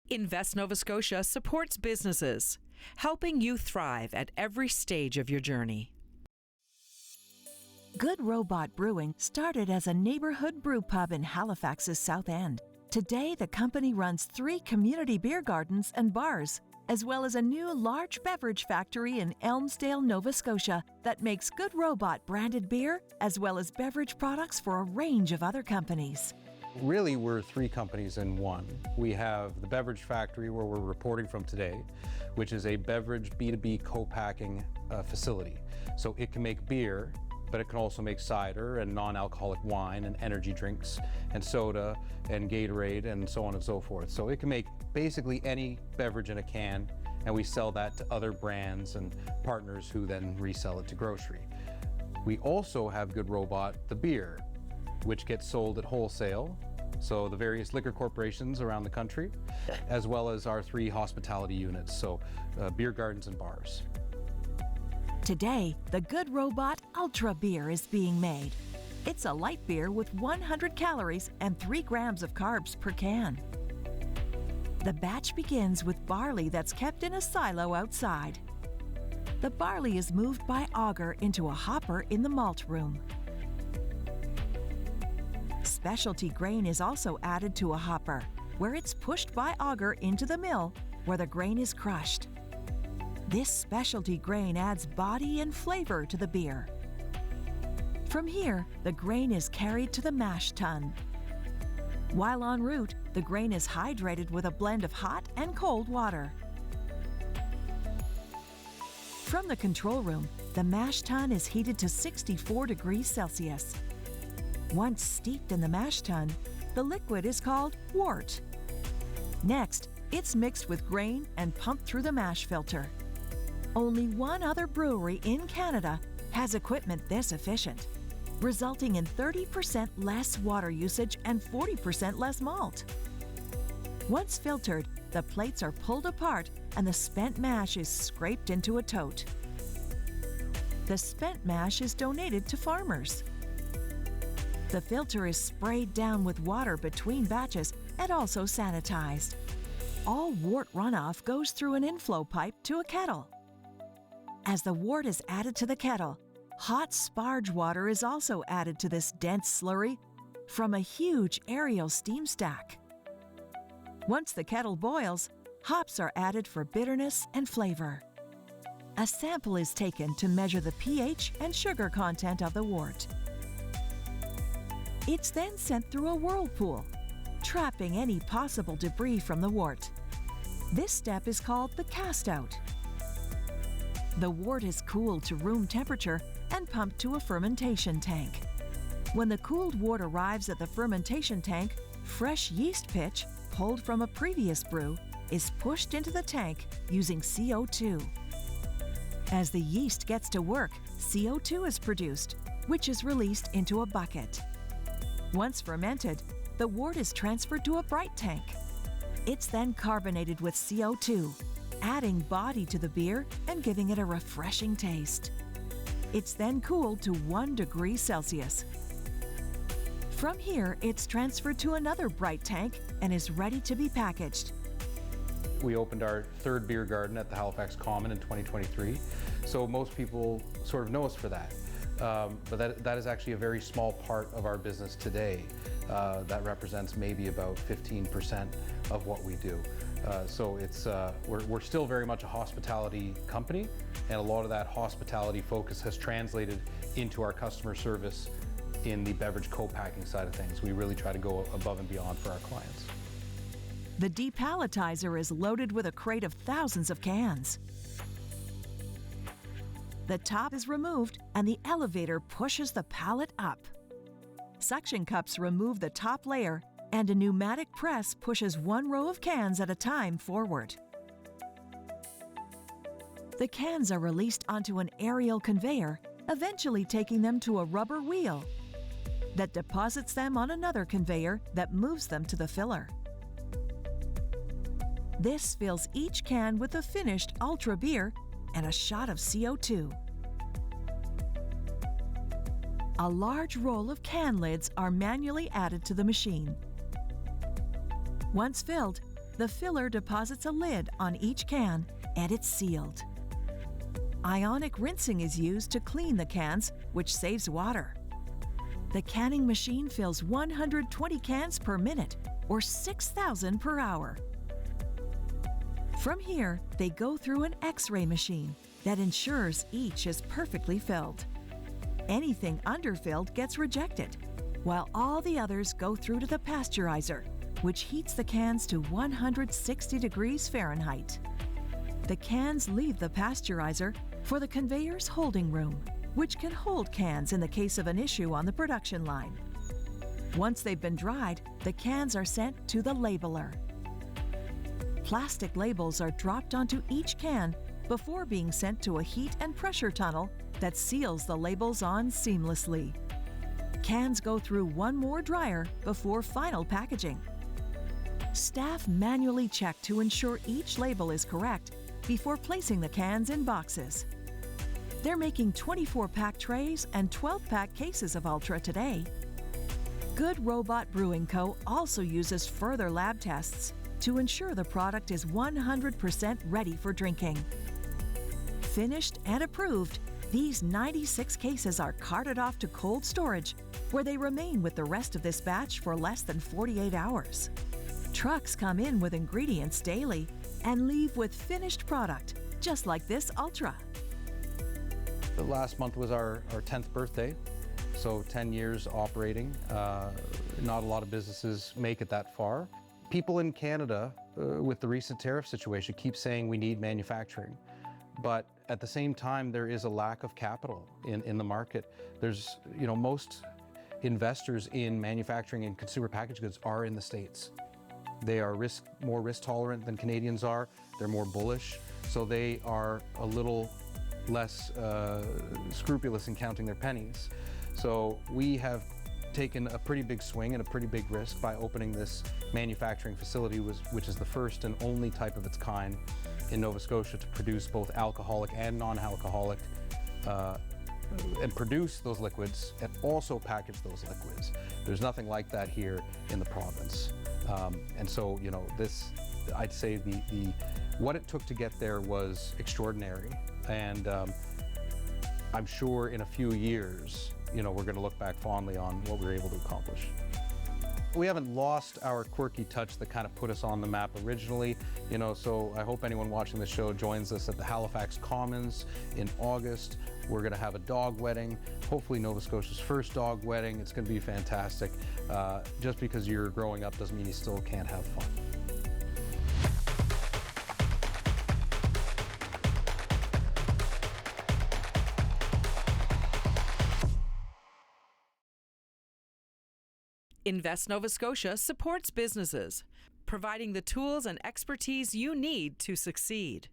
Invest Nova Scotia supports businesses, helping you thrive at every stage of your journey. Good Robot Brewing started as a neighborhood brew pub in Halifax's South End. Today, the company runs 3 community beer gardens and bars, as well as a new large beverage factory in Elmsdale, Nova Scotia, that makes Good Robot branded beer, as well as beverage products for a range of other companies. Really, we're 3 companies in one. We have the beverage factory where we're reporting from today, which is a beverage B2B co-packing facility. So it can make beer, but it can also make cider and non-alcoholic wine and energy drinks and soda and Gatorade and so on and so forth. So it can make basically any beverage in a can, and we sell that to other brands and partners who then resell it to grocery. We also have Good Robot, the beer, which gets sold at wholesale, so the various liquor corporations around the country, as well as our 3 hospitality units, so beer gardens and bars. Today, the Good Robot Ultra Beer is being made. It's a light beer with 100 calories and 3 grams of carbs per can. The batch begins with barley that's kept in a silo outside. The barley is moved by auger into a hopper in the malt room. Specialty grain is also added to a hopper, where it's pushed by auger into the mill, where the grain is crushed. This specialty grain adds body and flavor to the beer. From here, the grain is carried to the mash tun. While en route, the grain is hydrated with a blend of hot and cold water. From the control room, the mash tun is heated to 64 degrees Celsius. Once steeped in the mash tun, the liquid is called wort. Next, it's mixed with grain and pumped through the mash filter. Only one other brewery in Canada has equipment this efficient, resulting in 30% less water usage and 40% less malt. Once filtered, the plates are pulled apart and the spent mash is scraped into a tote. The spent mash is donated to farmers. The filter is sprayed down with water between batches and also sanitized. All wort runoff goes through an inflow pipe to a kettle. As the wort is added to the kettle, hot sparge water is also added to this dense slurry from a huge aerial steam stack. Once the kettle boils, hops are added for bitterness and flavor. A sample is taken to measure the pH and sugar content of the wort. It's then sent through a whirlpool, trapping any possible debris from the wort. This step is called the cast out. The wort is cooled to room temperature and pumped to a fermentation tank. When the cooled wort arrives at the fermentation tank, fresh yeast pitch, pulled from a previous brew, is pushed into the tank using CO2. As the yeast gets to work, CO2 is produced, which is released into a bucket. Once fermented, the wort is transferred to a bright tank. It's then carbonated with CO2, adding body to the beer and giving it a refreshing taste. It's then cooled to 1 degree Celsius. From here, it's transferred to another bright tank and is ready to be packaged. We opened our 3rd beer garden at the Halifax Common in 2023, so most people sort of know us for that. But that is actually a very small part of our business today. That represents maybe about 15% of what we do. So we're still very much a hospitality company, and a lot of that hospitality focus has translated into our customer service in the beverage co-packing side of things. We really try to go above and beyond for our clients. The depalletizer is loaded with a crate of thousands of cans. The top is removed and the elevator pushes the pallet up. Suction cups remove the top layer and a pneumatic press pushes 1 row of cans at a time forward. The cans are released onto an aerial conveyor, eventually taking them to a rubber wheel that deposits them on another conveyor that moves them to the filler. This fills each can with the finished Ultra beer and a shot of CO2. A large roll of can lids are manually added to the machine. Once filled, the filler deposits a lid on each can and it's sealed. Ionic rinsing is used to clean the cans, which saves water. The canning machine fills 120 cans per minute, or 6,000 per hour. From here, they go through an X-ray machine that ensures each is perfectly filled. Anything underfilled gets rejected, while all the others go through to the pasteurizer, which heats the cans to 160 degrees Fahrenheit. The cans leave the pasteurizer for the conveyor's holding room, which can hold cans in the case of an issue on the production line. Once they've been dried, the cans are sent to the labeler. Plastic labels are dropped onto each can before being sent to a heat and pressure tunnel that seals the labels on seamlessly. Cans go through one more dryer before final packaging. Staff manually check to ensure each label is correct before placing the cans in boxes. They're making 24-pack trays and 12-pack cases of Ultra today. Good Robot Brewing Co. also uses further lab tests to ensure the product is 100% ready for drinking. Finished and approved, these 96 cases are carted off to cold storage, where they remain with the rest of this batch for less than 48 hours. Trucks come in with ingredients daily and leave with finished product, just like this Ultra. Last month was our 10th birthday, so 10 years operating. Not a lot of businesses make it that far. People in Canada, with the recent tariff situation, keep saying we need manufacturing. But at the same time, there is a lack of capital in the market. There's, most investors in manufacturing and consumer packaged goods are in the States. They are more risk tolerant than Canadians are. They're more bullish, so they are a little less scrupulous in counting their pennies. So we have taken a pretty big swing and a pretty big risk by opening this manufacturing facility, which is the first and only type of its kind in Nova Scotia to produce both alcoholic and non-alcoholic and produce those liquids and also package those liquids. There's nothing like that here in the province. And so, I'd say what it took to get there was extraordinary. And I'm sure in a few years, we're going to look back fondly on what we were able to accomplish. We haven't lost our quirky touch that kind of put us on the map originally, so I hope anyone watching the show joins us at the Halifax Commons in August. We're going to have a dog wedding, hopefully Nova Scotia's first dog wedding. It's going to be fantastic. Just because you're growing up doesn't mean you still can't have fun. Invest Nova Scotia supports businesses, providing the tools and expertise you need to succeed.